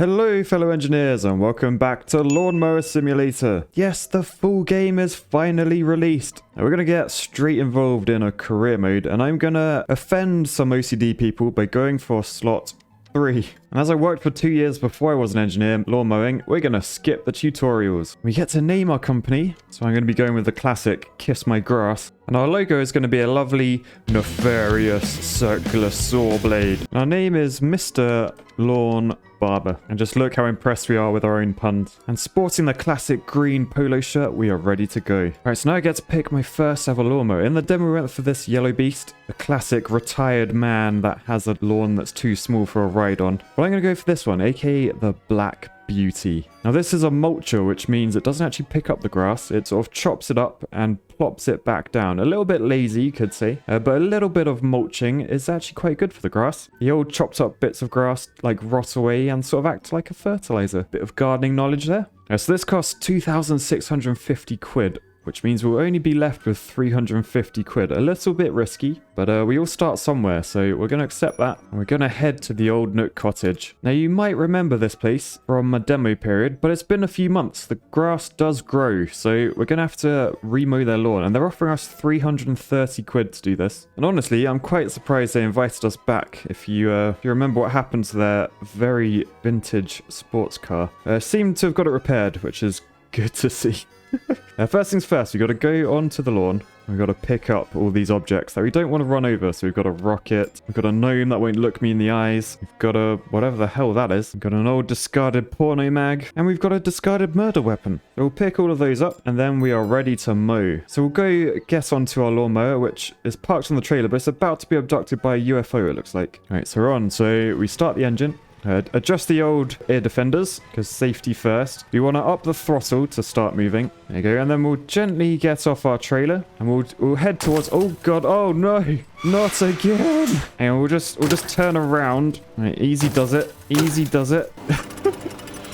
Hello fellow engineers and welcome back to Lawn Mowing Simulator. Yes, the full game is finally released. Now we're going to get straight involved in a career mode and I'm going to offend some OCD people by going for slot 3. And as I worked for 2 years before I was an engineer lawn mowing, we're going to skip the tutorials. We get to name our company, so I'm going to be going with the classic Kiss My Grass. And our logo is going to be a lovely, nefarious, circular saw blade. And our name is Mr. Lawn Barber. And just look how impressed we are with our own puns. And sporting the classic green polo shirt, we are ready to go. Alright, so now I get to pick my first ever lawnmower. In the demo we went for this yellow beast, the classic retired man that has a lawn that's too small for a ride on. But I'm going to go for this one, aka the Black Beauty. Now this is a mulcher, which means it doesn't actually pick up the grass. It sort of chops it up and plops it back down. A little bit lazy, you could say, but a little bit of mulching is actually quite good for the grass. The old chopped up bits of grass like rot away and sort of act like a fertilizer. Bit of gardening knowledge there. So this costs 2,650 quid. Which means we'll only be left with 350 quid. A little bit risky, but we all start somewhere, so we're going to accept that. And we're going to head to the old Nook Cottage. Now, you might remember this place from a demo period, but it's been a few months. The grass does grow, so we're going to have to remow their lawn. And they're offering us 330 quid to do this. And honestly, I'm quite surprised they invited us back. If you remember what happened to their very vintage sports car. Seemed to have got it repaired, which is good to see. First things first, we've got to go onto the lawn. We've got to pick up all these objects that we don't want to run over. So we've got a rocket. We've got a gnome that won't look me in the eyes. We've got a whatever the hell that is. We've got an old discarded porno mag. And we've got a discarded murder weapon. So we'll pick all of those up and then we are ready to mow. So we'll go get onto our lawnmower, which is parked on the trailer, but it's about to be abducted by a UFO, it looks like. All right, so we're on. So we start the engine. Adjust the old ear defenders, because safety first. We want to up the throttle to start moving. There you go. And then we'll gently get off our trailer. And we'll head towards... Oh, God. Oh, no. Not again. And we'll just turn around. All right, easy does it. Easy does it.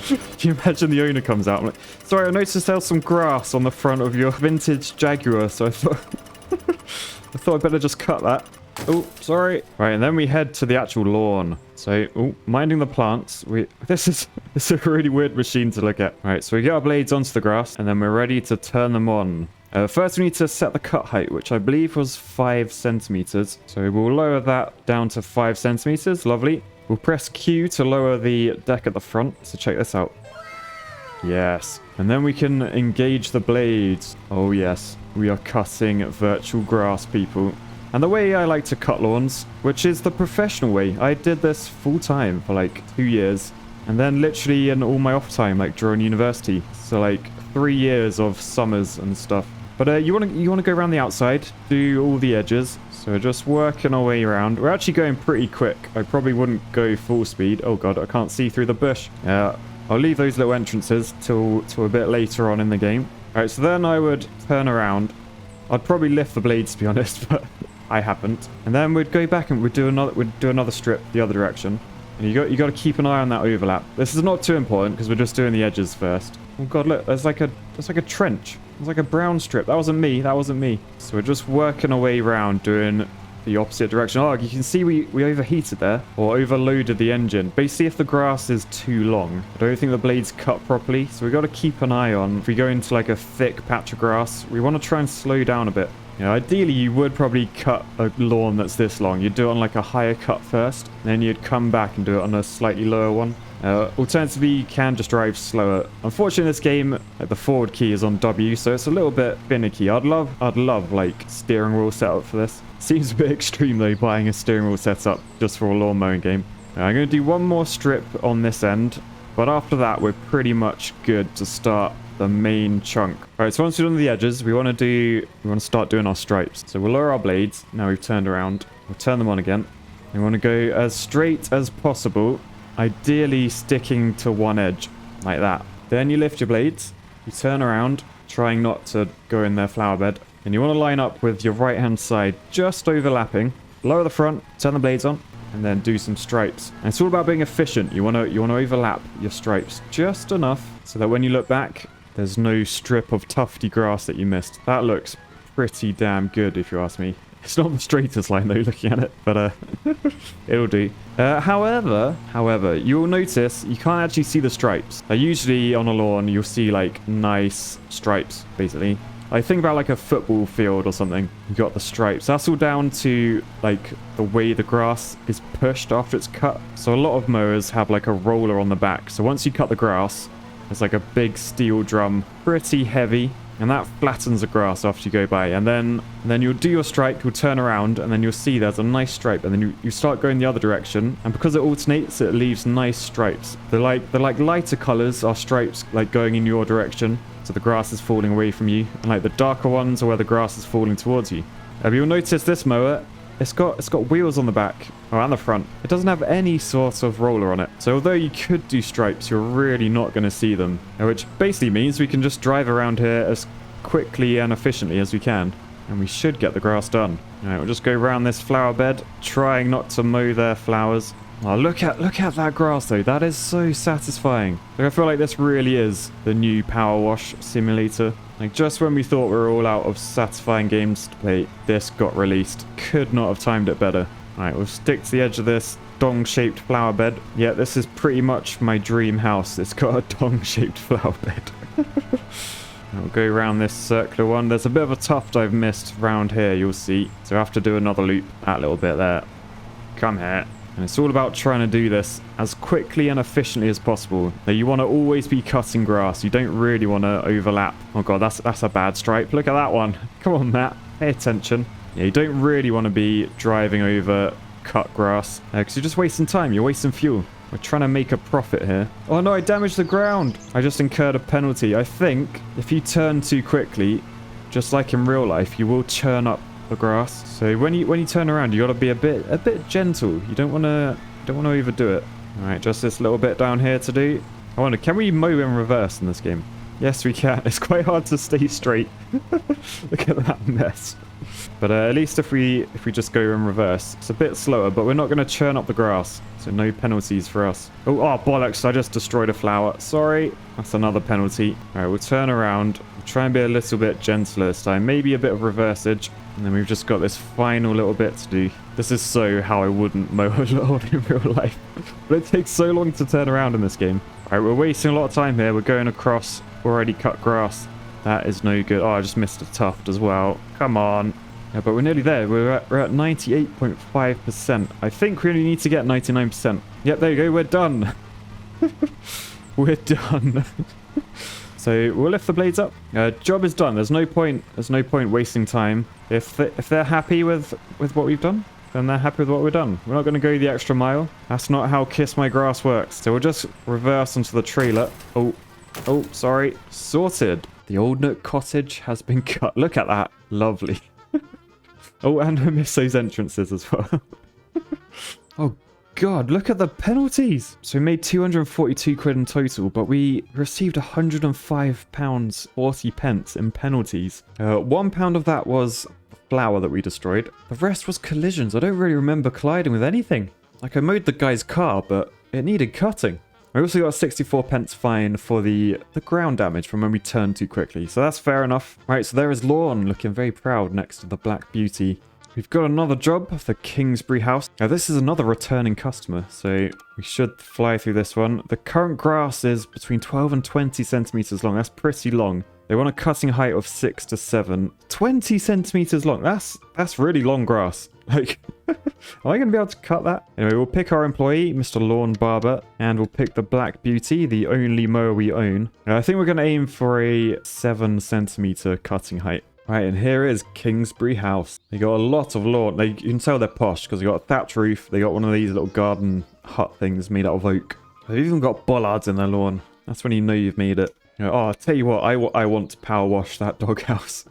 Can you imagine the owner comes out? I'm like, sorry, I noticed there's some grass on the front of your vintage Jaguar, so I thought I'd better just cut that. Oh, sorry. Right, and then we head to the actual lawn. So, minding the plants. This is a really weird machine to look at. All right, so we get our blades onto the grass, and then we're ready to turn them on. First, we need to set the cut height, which I believe was 5 centimeters. So we'll lower that down to 5 centimeters. Lovely. We'll press Q to lower the deck at the front. So check this out. Yes. And then we can engage the blades. Oh, yes. We are cutting virtual grass, people. And the way I like to cut lawns, which is the professional way. I did this full time for like 2 years. And then literally in all my off time, like during university. So like 3 years of summers and stuff. But you want to go around the outside, do all the edges. So we're just working our way around. We're actually going pretty quick. I probably wouldn't go full speed. Oh God, I can't see through the bush. I'll leave those little entrances till a bit later on in the game. All right, so then I would turn around. I'd probably lift the blades, to be honest, but I haven't. And then we'd go back and we'd do another strip the other direction. And you got to keep an eye on that overlap. This is not too important because we're just doing the edges first. Oh God, look, there's like a trench. There's like a brown strip. That wasn't me. That wasn't me. So we're just working our way around doing the opposite direction. Oh, you can see we overheated there or overloaded the engine. Basically, if the grass is too long, I don't think the blades cut properly. So we got to keep an eye on. If we go into like a thick patch of grass, we want to try and slow down a bit. Ideally, you would probably cut a lawn that's this long. You'd do it on like a higher cut first, then you'd come back and do it on a slightly lower one. Alternatively, you can just drive slower. Unfortunately, in this game, like, the forward key is on W, so it's a little bit finicky. I'd love like steering wheel setup for this. Seems a bit extreme though, buying a steering wheel setup just for a lawn mowing game. I'm going to do one more strip on this end, but after that, we're pretty much good to start the main chunk. All right, so once we've done the edges, we want to start doing our stripes. So we'll lower our blades. Now we've turned around. We'll turn them on again. We want to go as straight as possible, ideally sticking to one edge like that. Then you lift your blades. You turn around, trying not to go in their flower bed. And you want to line up with your right hand side, just overlapping. Lower the front, turn the blades on, and then do some stripes. And it's all about being efficient. You want to overlap your stripes just enough so that when you look back, there's no strip of tufty grass that you missed. That looks pretty damn good, if you ask me. It's not the straightest line though, looking at it, but it'll do. However, you'll notice you can't actually see the stripes. Usually on a lawn, you'll see like nice stripes, basically. I think about like a football field or something. You got the stripes. That's all down to like the way the grass is pushed after it's cut. So a lot of mowers have like a roller on the back. So once you cut the grass, it's like a big steel drum, pretty heavy. And that flattens the grass after you go by. And then you'll do your stripe, you'll turn around, and then you'll see there's a nice stripe. And then you start going the other direction. And because it alternates, it leaves nice stripes. The lighter colors are stripes like going in your direction. So the grass is falling away from you. And like the darker ones are where the grass is falling towards you. You'll notice this mower, it's got wheels on the back, or on the front. It doesn't have any sort of roller on it. So although you could do stripes, you're really not going to see them. Which basically means we can just drive around here as quickly and efficiently as we can. And we should get the grass done. Alright, we'll just go around this flower bed, trying not to mow their flowers. Oh, look at that grass though. That is so satisfying. Like, I feel like this really is the new Power Wash Simulator. Like, just when we thought we were all out of satisfying games to play, this got released. Could not have timed it better. Alright, we'll stick to the edge of this dong-shaped flower bed. Yeah, this is pretty much my dream house. It's got a dong-shaped flower bed. We'll go around this circular one. There's a bit of a tuft I've missed round here, you'll see. So I have to do another loop. That little bit there. Come here. And it's all about trying to do this as quickly and efficiently as possible. Now, you want to always be cutting grass. You don't really want to overlap. Oh god, that's a bad stripe. Look at that one. Come on, Matt. Pay attention. Yeah, you don't really want to be driving over cut grass. Because you're just wasting time. You're wasting fuel. We're trying to make a profit here. Oh no, I damaged the ground. I just incurred a penalty. I think if you turn too quickly, just like in real life, you will churn up the grass. So when you turn around, you got to be a bit gentle. You don't want to overdo it. All right, just this little bit down here to do. I wonder, can we mow in reverse in this game? Yes, we can. It's quite hard to stay straight. Look at that mess. But at least if we just go in reverse, it's a bit slower, but we're not going to churn up the grass. So no penalties for us. Oh, bollocks. I just destroyed a flower. Sorry. That's another penalty. All right, we'll turn around. We'll try and be a little bit gentler this time. Maybe a bit of reversage. And then we've just got this final little bit to do. This is so how I wouldn't mow a lawn in real life. But it takes so long to turn around in this game. All right, we're wasting a lot of time here. We're going across already cut grass. That is no good. Oh, I just missed a tuft as well. Come on. Yeah, but we're nearly there. We're at 98.5%. I think we only need to get 99%. Yep, there you go. We're done. We're done. So we'll lift the blades up. Job is done. There's no point wasting time. If they're happy with what we've done, then they're happy with what we've done. We're not going to go the extra mile. That's not how Kiss My Grass works. So we'll just reverse onto the trailer. Oh, sorry. Sorted. The Old Nook cottage has been cut. Look at that. Lovely. Oh, and I missed those entrances as well. Oh, God, look at the penalties. So we made 242 quid in total, but we received £105.40 in penalties. £1 of that was flour that we destroyed. The rest was collisions. I don't really remember colliding with anything. Like, I mowed the guy's car, but it needed cutting. I also got a 64p fine for the ground damage from when we turned too quickly. So that's fair enough. Right, so there is Lawn looking very proud next to the Black Beauty. We've got another job, the Kingsbury House. Now, this is another returning customer, so we should fly through this one. The current grass is between 12 and 20 centimeters long. That's pretty long. They want a cutting height of 6 to 7. 20 centimeters long. That's really long grass. Like, am I going to be able to cut that? Anyway, we'll pick our employee, Mr. Lawn Barber, and we'll pick the Black Beauty, the only mower we own. I think we're going to aim for a 7 centimeter cutting height. Right, and here is Kingsbury House. They got a lot of lawn. You can tell they're posh because they got a thatch roof. They got one of these little garden hut things made out of oak. They've even got bollards in their lawn. That's when you know you've made it. Oh, I'll tell you what, I want to power wash that doghouse.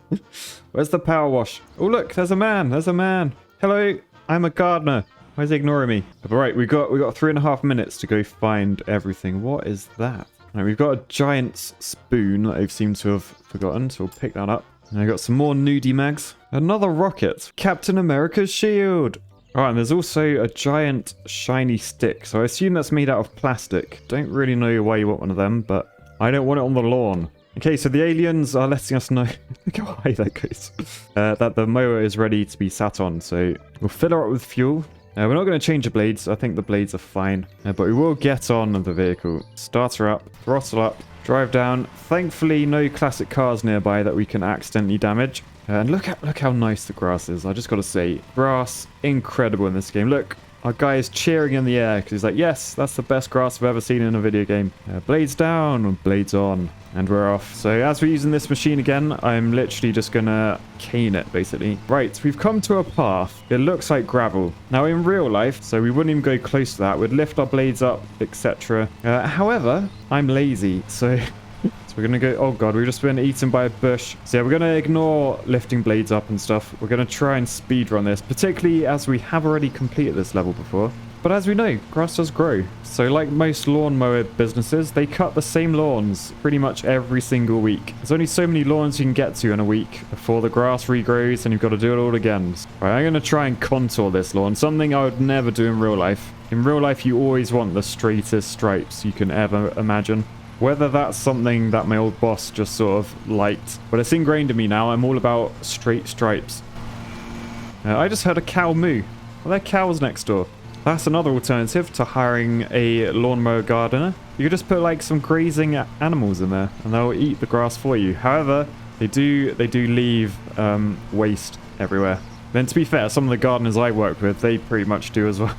Where's the power wash? Oh, look, there's a man. There's a man. Hello, I'm a gardener. Why is he ignoring me? But right, we got 3.5 minutes to go find everything. What is that? Right, we've got a giant spoon that I've seemed to have forgotten, so we'll pick that up. And I got some more nudie mags. Another rocket. Captain America's shield. Alright, and there's also a giant shiny stick. So I assume that's made out of plastic. Don't really know why you want one of them, but I don't want it on the lawn. Okay, so the aliens are letting us know, look how high that goes, that the mower is ready to be sat on. So we'll fill her up with fuel. We're not going to change the blades. I think the blades are fine. But we will get on the vehicle. Start her up, throttle up, drive down. Thankfully, no classic cars nearby that we can accidentally damage. And look how nice the grass is. I just got to say, grass, incredible in this game. Look, our guy is cheering in the air because he's like, yes, that's the best grass I've ever seen in a video game. Blades down, blades on. And we're off. So as we're using this machine again, I'm literally just gonna cane it, basically. Right, we've come to a path. It looks like gravel. Now, in real life, so we wouldn't even go close to that. We'd lift our blades up, etc. However, I'm lazy, so... So we're gonna go... Oh god, we've just been eaten by a bush. So yeah, we're gonna ignore lifting blades up and stuff. We're gonna try and speedrun this, particularly as we have already completed this level before. But as we know, grass does grow. So like most lawnmower businesses, they cut the same lawns pretty much every single week. There's only so many lawns you can get to in a week before the grass regrows and you've got to do it all again. Right, I'm going to try and contour this lawn, something I would never do in real life. In real life, you always want the straightest stripes you can ever imagine. Whether that's something that my old boss just sort of liked, but it's ingrained in me now. I'm all about straight stripes. I just heard a cow moo. Well, there are cows next door. That's another alternative to hiring a lawnmower gardener. You could just put like some grazing animals in there and they'll eat the grass for you. However, they do leave waste everywhere. Then to be fair, some of the gardeners I work with, they pretty much do as well.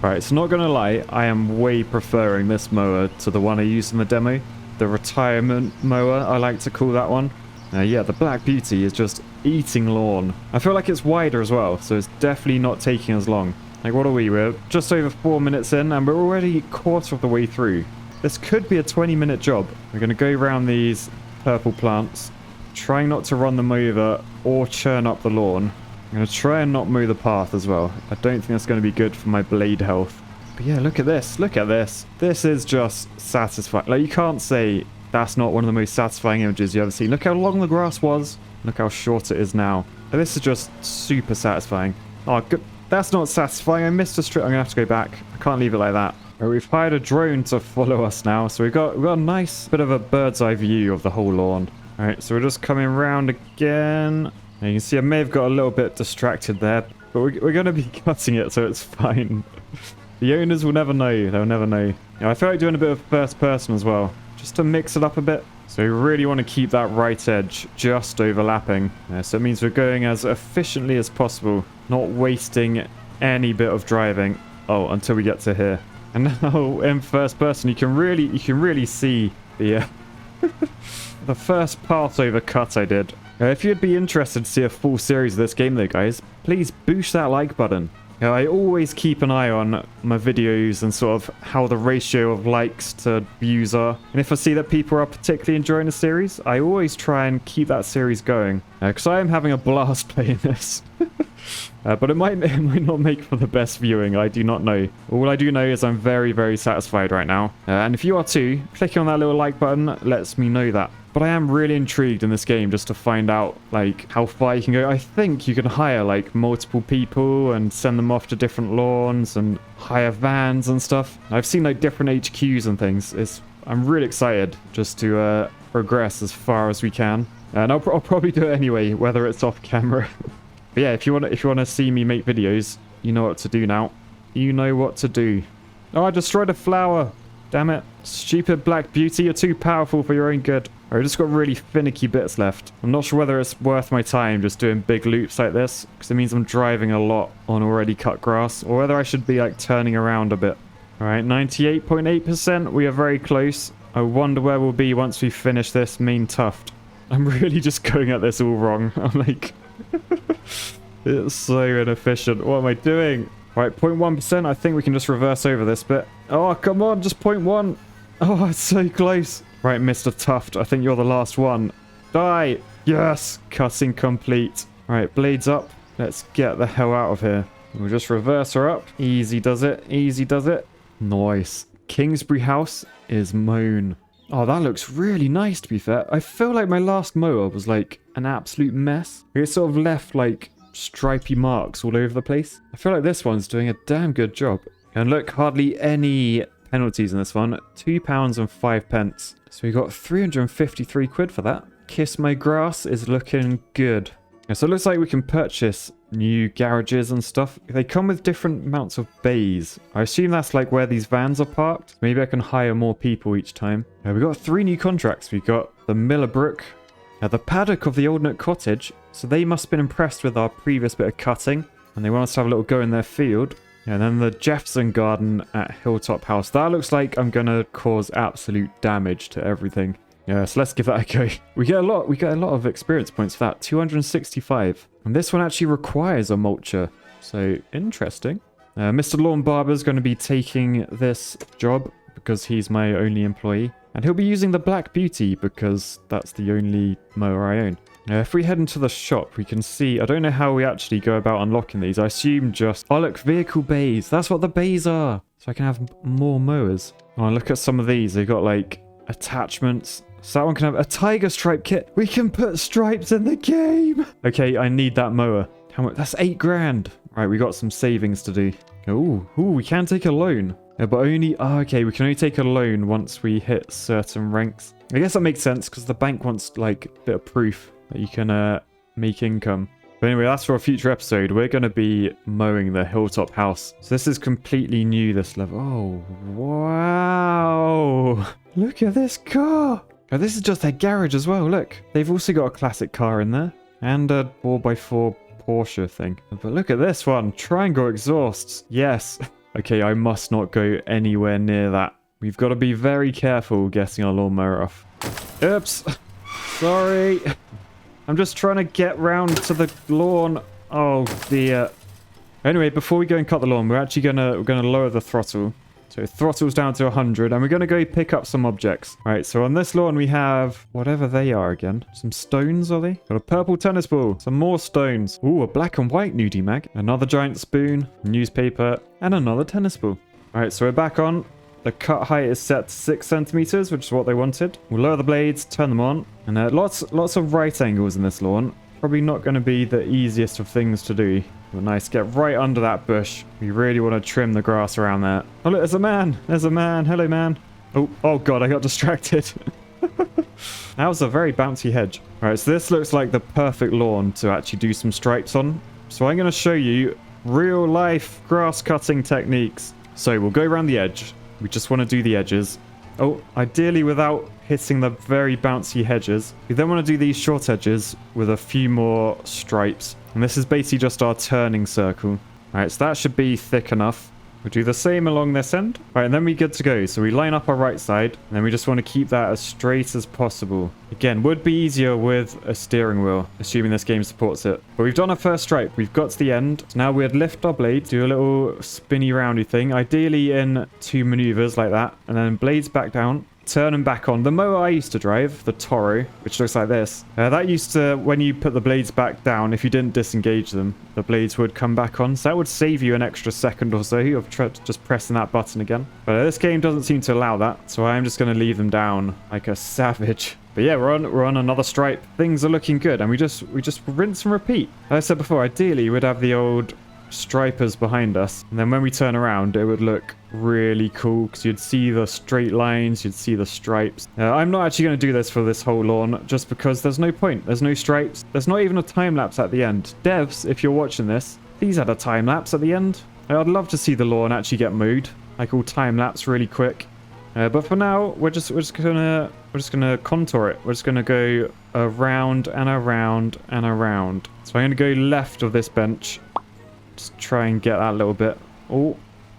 Right, so not gonna lie, I am way preferring this mower to the one I used in the demo. The retirement mower, I like to call that one. Yeah, the Black Beauty is just eating lawn. I feel like it's wider as well, so it's definitely not taking as long. Like, what are we? We're just over 4 minutes in, and we're already a quarter of the way through. This could be a 20-minute job. We're going to go around these purple plants, trying not to run them over or churn up the lawn. I'm going to try and not mow the path as well. I don't think that's going to be good for my blade health. But yeah, look at this. Look at this. This is just satisfying. Like, you can't say that's not one of the most satisfying images you've ever seen. Look how long the grass was. Look how short it is now. This is just super satisfying. Oh, good. That's not satisfying. I missed a strip. I'm going to have to go back. I can't leave it like that. Right, we've hired a drone to follow us now. So we've got a nice bit of a bird's eye view of the whole lawn. All right, so we're just coming around again. Now you can see I may have got a little bit distracted there. But we're going to be cutting it, so it's fine. The owners will never know. They'll never know. Yeah, I feel like doing a bit of first person as well, just to mix it up a bit. So we really want to keep that right edge just overlapping. So it means we're going as efficiently as possible, not wasting any bit of driving. Oh, until we get to here. And now in first person, you can really see the the first path over cut I did. If you'd be interested to see a full series of this game though, guys, please boost that like button. I always keep an eye on my videos and sort of how the ratio of likes to views are. And if I see that people are particularly enjoying the series, I always try and keep that series going. Because I am having a blast playing this. But it might not make for the best viewing, I do not know. All I do know is I'm very, very satisfied right now. And if you are too, clicking on that little like button lets me know that. But I am really intrigued in this game just to find out, like, how far you can go. I think you can hire, like, multiple people and send them off to different lawns and hire vans and stuff. I've seen, like, different HQs and things. I'm really excited just to progress as far as we can. And I'll probably do it anyway, whether it's off camera. But yeah, if you want to see me make videos, you know what to do now. You know what to do. Oh, I destroyed a flower. Damn it. Stupid Black Beauty, you're too powerful for your own good. I've just got really finicky bits left. I'm not sure whether it's worth my time just doing big loops like this, because it means I'm driving a lot on already cut grass, or whether I should be like turning around a bit. Alright, 98.8%. We are very close. I wonder where we'll be once we finish this main tuft. I'm really just going at this all wrong. I'm like... It's so inefficient. What am I doing? Right, 0.1%. I think we can just reverse over this bit. Oh, come on, just 0.1. Oh, it's so close. Right, Mr. Tuft, I think you're the last one. Die! Yes! Cutting complete. Right, blades up. Let's get the hell out of here. We'll just reverse her up. Easy does it. Easy does it. Nice. Kingsbury House is mown. Oh, that looks really nice, to be fair. I feel like my last mower was, like, an absolute mess. It sort of left, like, stripy marks all over the place. I feel like this one's doing a damn good job. And look, hardly any penalties in this one. £2 and 5 pence. So we got 353 quid for that. Kiss My Grass is looking good. So it looks like we can purchase new garages and stuff. They come with different amounts of bays. I assume that's like where these vans are parked. Maybe I can hire more people each time. We got 3 new contracts. We got the Millbrook, the paddock of the Old Nook Cottage. So they must have been impressed with our previous bit of cutting, and they want us to have a little go in their field. And then the Jefferson Garden at Hilltop House. That looks like I'm gonna cause absolute damage to everything. Yeah, so let's give that a go. We get a lot of experience points for that. 265. And this one actually requires a mulcher. So, interesting. Mr. Lawn Barber's going to be taking this job because he's my only employee. And he'll be using the Black Beauty because that's the only mower I own. If we head into the shop, we can see... I don't know how we actually go about unlocking these. I assume just... Oh, look, vehicle bays. That's what the bays are. So I can have more mowers. Oh, look at some of these. They've got, like, attachments... So that one can have a tiger stripe kit. We can put stripes in the game. Okay, I need that mower. How much? That's 8 grand. Right, we got some savings to do. Ooh, we can take a loan. Yeah, but only... Oh, okay, we can only take a loan once we hit certain ranks. I guess that makes sense because the bank wants, like, a bit of proof that you can make income. But anyway, that's for a future episode. We're going to be mowing the Hilltop House. So this is completely new, this level. Oh, wow. Look at this car. Oh, this is just their garage as well, look. They've also got a classic car in there. And a 4x4 Porsche thing. But look at this one. Triangle exhausts. Yes. Okay, I must not go anywhere near that. We've got to be very careful getting our lawnmower off. Oops. Sorry. I'm just trying to get round to the lawn. Oh, dear. Anyway, before we go and cut the lawn, we're actually gonna lower the throttle. So throttle's down to 100, and we're going to go pick up some objects. All right, so on this lawn we have whatever they are again. Some stones, are they? Got a purple tennis ball, some more stones. Ooh, a black and white nudie mag. Another giant spoon, newspaper, and another tennis ball. All right, so we're back on. The cut height is set to 6 centimeters, which is what they wanted. We'll lower the blades, turn them on, and lots of right angles in this lawn. Probably not going to be the easiest of things to do. But nice, get right under that bush. We really want to trim the grass around there. Oh look, there's a man. There's a man. Hello, man. Oh god, I got distracted. That was a very bouncy hedge. All right, so this looks like the perfect lawn to actually do some stripes on. So I'm going to show you real life grass cutting techniques. So we'll go around the edge. We just want to do the edges. Oh, ideally without hitting the very bouncy hedges. We then want to do these short edges with a few more stripes. And this is basically just our turning circle. Alright, so that should be thick enough. We'll do the same along this end. Alright, and then we're good to go. So we line up our right side, and then we just want to keep that as straight as possible. Again, would be easier with a steering wheel, assuming this game supports it. But we've done our first stripe. We've got to the end. So now we'd lift our blade, do a little spinny roundy thing, ideally in 2 maneuvers like that, and then blades back down. Turn them back on. The mower I used to drive, the Toro, which looks like this, that used to, when you put the blades back down, if you didn't disengage them, the blades would come back on. So that would save you an extra second or so of just pressing that button again. But this game doesn't seem to allow that, so I am just going to leave them down like a savage. But yeah, we're on another stripe. Things are looking good, and we just rinse and repeat. As I said before, ideally we'd have the old stripers behind us, and then when we turn around it would look really cool because you'd see the straight lines, you'd see the stripes. I'm not actually going to do this for this whole lawn just because there's no point. There's no stripes. There's not even a time lapse at the end. Devs, if you're watching this, please add a time lapse at the end. I'd love to see the lawn actually get mowed, like all time lapse really quick. But for now, we're just gonna contour it. We're just gonna go around and around and around. So I'm gonna go left of this bench. Just try and get that little bit. Oh,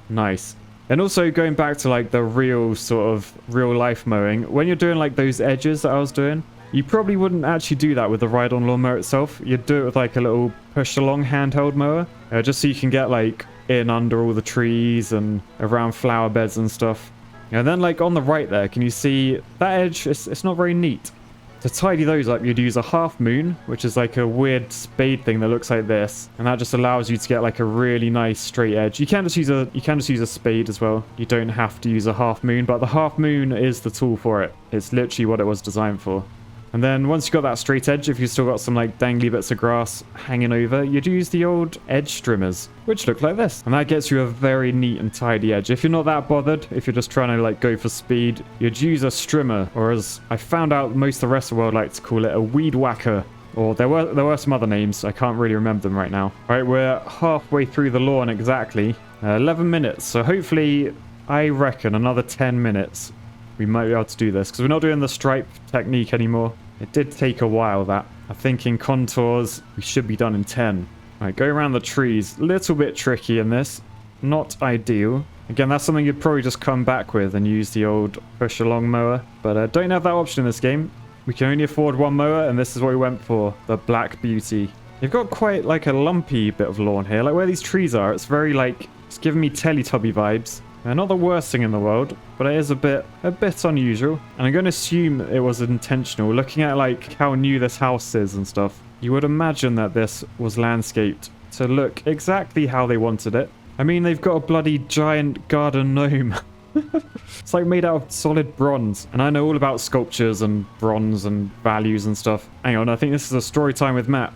nice. And also going back to like the real sort of real life mowing, when you're doing like those edges that I was doing, you probably wouldn't actually do that with the ride-on lawnmower itself. You'd do it with like a little push-along handheld mower, just so you can get like in under all the trees and around flower beds and stuff. And then like on the right there, can you see that edge? It's not very neat. To tidy those up, you'd use a half moon, which is like a weird spade thing that looks like this, and that just allows you to get like a really nice straight edge. You can just use a spade as well. You don't have to use a half moon, but the half moon is the tool for it. It's literally what it was designed for. And then once you've got that straight edge, if you've still got some like dangly bits of grass hanging over, you'd use the old edge trimmers, which look like this. And that gets you a very neat and tidy edge. If you're not that bothered, if you're just trying to like go for speed, you'd use a strimmer, or as I found out most of the rest of the world like to call it, a weed whacker. Or there were some other names. I can't really remember them right now. All right, we're halfway through the lawn exactly. 11 minutes. So hopefully, I reckon another 10 minutes, we might be able to do this. Because we're not doing the stripe technique anymore. It did take a while, that. I think in contours, we should be done in 10. All right, go around the trees. Little bit tricky in this. Not ideal. Again, that's something you'd probably just come back with and use the old push along mower. But don't have that option in this game. We can only afford one mower, and this is what we went for. The Black Beauty. You've got quite like a lumpy bit of lawn here. Like where these trees are, it's very like... It's giving me Teletubby vibes. Not the worst thing in the world, but it is a bit unusual. And I'm going to assume it was intentional. Looking at like how new this house is and stuff, you would imagine that this was landscaped to look exactly how they wanted it. I mean, they've got a bloody giant garden gnome. It's like made out of solid bronze. And I know all about sculptures and bronze and values and stuff. Hang on, I think this is a story time with Matt.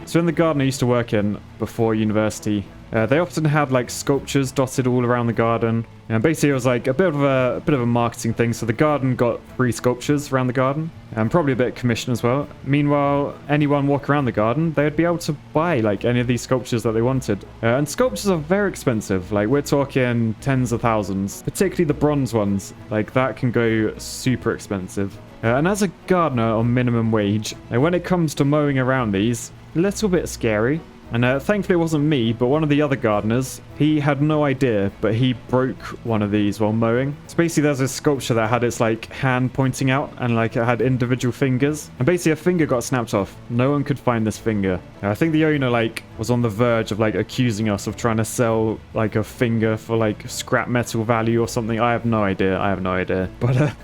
So in the garden I used to work in before university, they often had like sculptures dotted all around the garden. And basically it was like a bit of a marketing thing. So the garden got free sculptures around the garden, and probably a bit of commission as well. Meanwhile, anyone walk around the garden, they would be able to buy like any of these sculptures that they wanted. And sculptures are very expensive. Like we're talking tens of thousands, particularly the bronze ones. Like that can go super expensive. And as a gardener on minimum wage, when it comes to mowing around these, a little bit scary. And thankfully it wasn't me, but one of the other gardeners. He had no idea, but he broke one of these while mowing. So basically there's a sculpture that had its like hand pointing out, and like it had individual fingers. And basically a finger got snapped off. No one could find this finger. I think the owner like was on the verge of like accusing us of trying to sell like a finger for like scrap metal value or something. I have no idea. But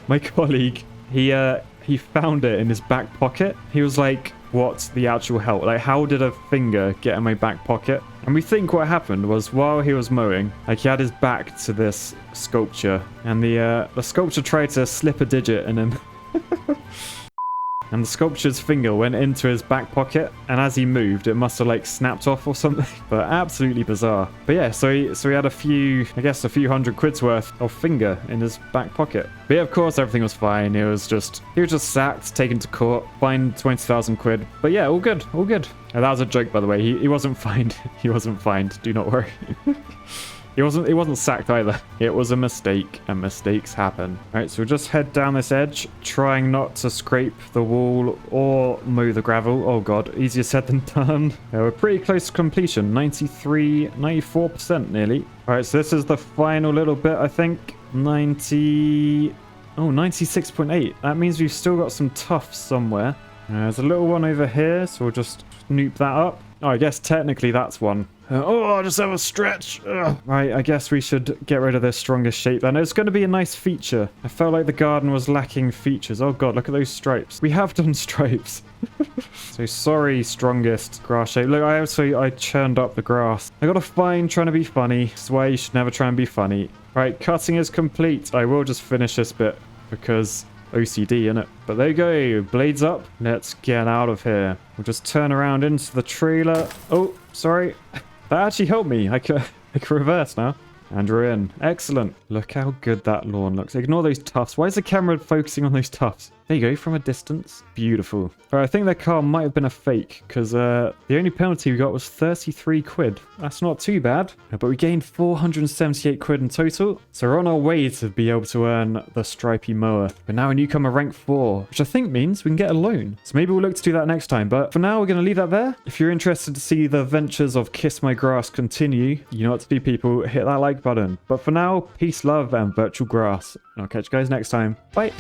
my colleague, he found it in his back pocket. He was like, what's the actual hell? Like, how did a finger get in my back pocket? And we think what happened was while he was mowing, like he had his back to this sculpture, and the sculpture tried to slip a digit in him. And the sculpture's finger went into his back pocket, and as he moved, it must have like snapped off or something. But absolutely bizarre. But yeah, so he had a few hundred quid's worth of finger in his back pocket. But yeah, of course, everything was fine. He was just sacked, taken to court, fined 20,000 quid. But yeah, all good. And that was a joke, by the way. He wasn't fined. He wasn't fined. Do not worry. He wasn't sacked either. It was a mistake, and mistakes happen. All right, so we'll just head down this edge, trying not to scrape the wall or mow the gravel. Oh god, easier said than done. We're pretty close to completion, 94% nearly. All right, so this is the final little bit, I think. 96.8. That means we've still got some tufts somewhere. There's a little one over here, so we'll just snoop that up. Oh, I guess technically that's one. I just have a stretch. Right, I guess we should get rid of this strongest shape then. It's going to be a nice feature. I felt like the garden was lacking features. Oh god, look at those stripes. We have done stripes. So sorry, strongest grass shape. Look, I churned up the grass. I got a fine trying to be funny. That's why you should never try and be funny. Right, cutting is complete. I will just finish this bit because OCD, innit? But there you go, blades up. Let's get out of here. We'll just turn around into the trailer. Oh, sorry. That actually helped me. I can reverse now. And we're in. Excellent. Look how good that lawn looks. Ignore those tufts. Why is the camera focusing on those tufts? There you go, from a distance. Beautiful. All right, I think that car might have been a fake because the only penalty we got was 33 quid. That's not too bad, but we gained 478 quid in total. So we're on our way to be able to earn the stripy mower. But now a newcomer rank 4, which I think means we can get a loan. So maybe we'll look to do that next time. But for now, we're going to leave that there. If you're interested to see the adventures of Kiss My Grass continue, you know what to do, people. Hit that like button. But for now, peace, love, and virtual grass. And I'll catch you guys next time. Bye.